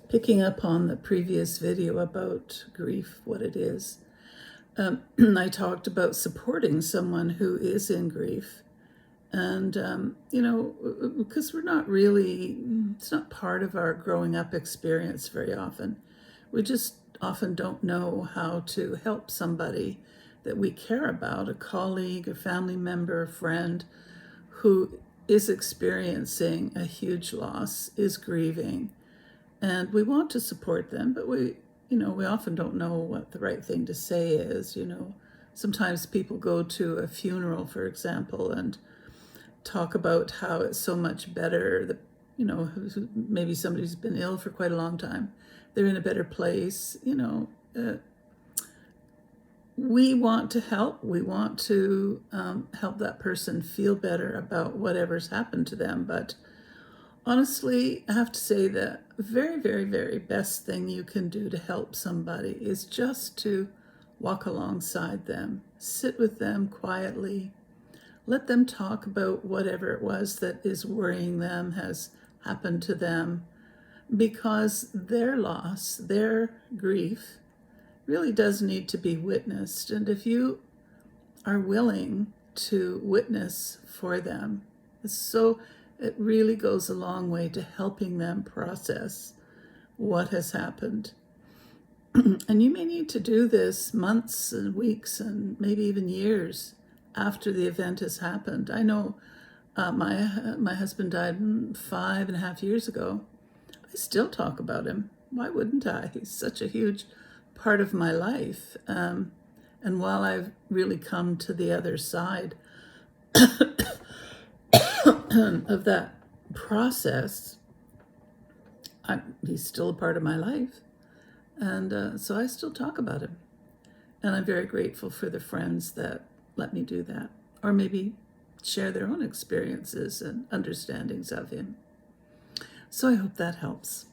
Picking up on the previous video about grief, what it is, I talked about supporting someone who is in grief. And, because we're not really, it's not part of our growing up experience very often. We just often don't know how to help somebody that we care about, a colleague, a family member, a friend who is experiencing a huge loss, is grieving. And we want to support them, but we often don't know what the right thing to say is. Sometimes people go to a funeral, for example, and talk about how it's so much better that, maybe somebody's been ill for quite a long time. They're in a better place. We want to help. We want to help that person feel better about whatever's happened to them. But honestly, I have to say that the very, very, very best thing you can do to help somebody is just to walk alongside them, sit with them quietly, let them talk about whatever it was that is worrying them, has happened to them, because their loss, their grief, really does need to be witnessed. And if you are willing to witness for them, it really goes a long way to helping them process what has happened. And you may need to do this months and weeks and maybe even years after the event has happened. I know my husband died 5.5 years ago. I still talk about him. Why wouldn't I? He's such a huge part of my life. And while I've really come to the other side of that process, he's still a part of my life. And so I still talk about him. And I'm very grateful for the friends that let me do that, or maybe share their own experiences and understandings of him. So I hope that helps.